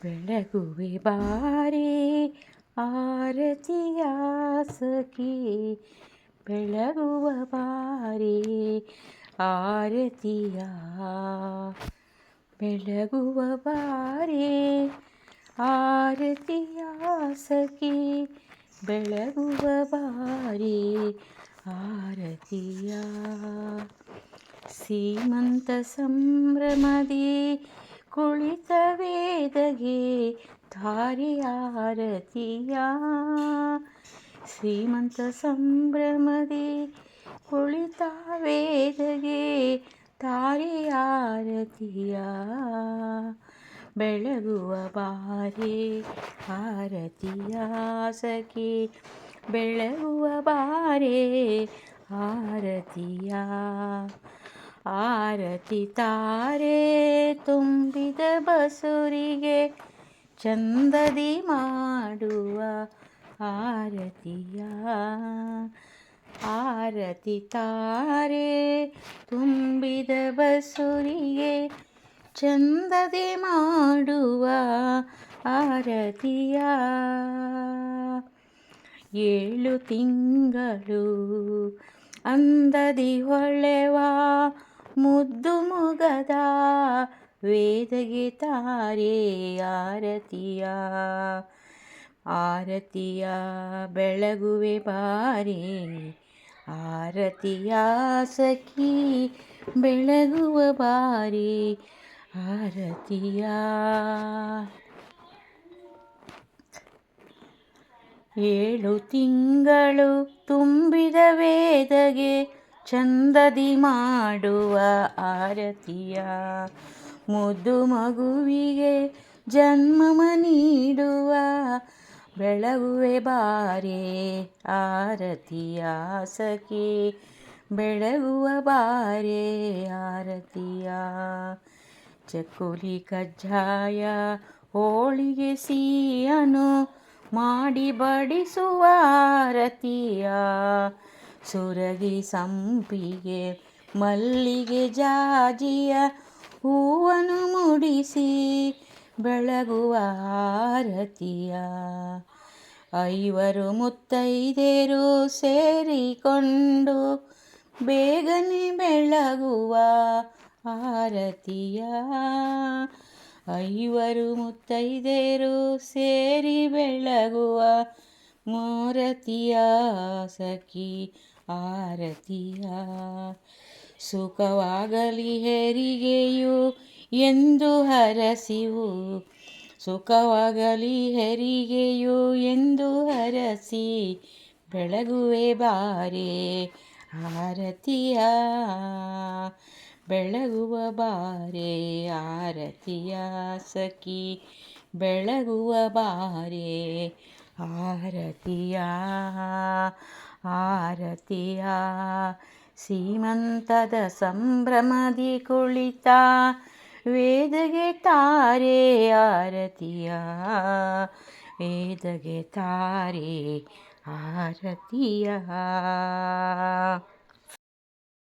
ಬೆಳಗುವೆ ಬಾರೆ ಆರತಿಯ ಸಖಿ, ಬೆಳಗುವ ಬಾರೆ ಆರತಿಯ, ಬೆಳಗುವ ಬಾರೆ ಆರತಿಯ ಸಖಿ, ಬೆಳಗುವ ಬಾರೆ ಆರತಿಯ. ಸೀಮಂತ ಸಂಭ್ರಮದಿ ಕುಳಿತ ವೇದಗೆ ಧಾರೆ ಆರತಿಯ, ಶ್ರೀಮಂತ ಸಂಭ್ರಮದಿ ಕುಳಿತ ವೇದಗೆ ಧಾರೆ ಆರತಿಯ, ಬೆಳಗುವ ಬಾರೆ ಆರತಿಯ ಸಖಿ, ಬೆಳಗುವ ಬಾರೆ ಆರತಿಯ. ಆರತಿ ತಾರೆ ತುಂಬಿದ ಬಸುರಿಗೆ ಚಂದದಿ ಮಾಡುವ ಆರತಿಯ, ಆರತಿ ತಾರೆ ತುಂಬಿದ ಬಸುರಿಗೆ ಚಂದದಿ ಮಾಡುವ ಆರತಿಯ. 7 ತಿಂಗಳು ಅಂದದಿ ಹೊಳೆವ ಮುದ್ದು ಮೊಗದ ವೇದಗೆ ತಾರೆ ಆರತಿಯ, ಆರತಿಯ ಬೆಳಗುವೆ ಬಾರೆ ಆರತಿಯ ಸಖಿ, ಬೆಳಗುವ ಬಾರೆ ಆರತಿಯ. 7 ತಿಂಗಳು ತುಂಬಿದ ವೇದಗೆ ಚಂದದಿ ಮಾಡುವ ಆರತಿಯ, ಮುದ್ದು ಮಗುವಿಗೆ ಜನ್ಮ ನೀಡುವ ಬೆಳಗುವೆ ಬಾರೆ ಆರತಿಯ ಸಖಿ, ಬೆಳಗುವ ಬಾರೆ ಆರತಿಯ. ಚಕ್ಕುಲಿ ಕಜ್ಜಾಯ ಹೋಳಿಗೆ ಸಿಹಿಯನ್ನು ಮಾಡಿ ಬಡಿಸುವ ಆರತಿಯ, ಸುರಗಿ ಸಂಪಿಗೆ ಮಲ್ಲಿಗೆ ಜಾಜಿಯ ಹೂವನ್ನು ಮುಡಿಸಿ ಬೆಳಗುವ ಆರತಿಯ. 5 ಮುತ್ತೈದೆಯರು ಸೇರಿಕೊಂಡು ಬೇಗನೆ ಬೆಳಗುವ ಆರತಿಯ, 5 ಮುತ್ತೈದೆಯರು ಸೇರಿ ಬೆಳಗುವ ಮೂರತಿಯ ಸಖಿ ಆರತಿಯ. ಸುಖವಾಗಲಿ ಹೆರಿಗೆಯು ಎಂದು ಹರಸಿವು, ಸುಖವಾಗಲಿ ಹೆರಿಗೆಯು ಎಂದು ಹರಸಿ ಬೆಳಗುವೆ ಬಾರೆ ಆರತಿಯ, ಬೆಳಗುವ ಬಾರೆ ಆರತಿಯ ಸಖಿ, ಬೆಳಗುವ ಬಾರೆ ಆರತಿಯ, ಆರತಿಯ. ಸೀಮಂತದ ಸಂಭ್ರಮದಿ ಕುಳಿತ ವೇದಗೆ ತಾರೆ ಆರತಿಯ, ವೇದಗೆ ತಾರೆ ಆರತಿಯ.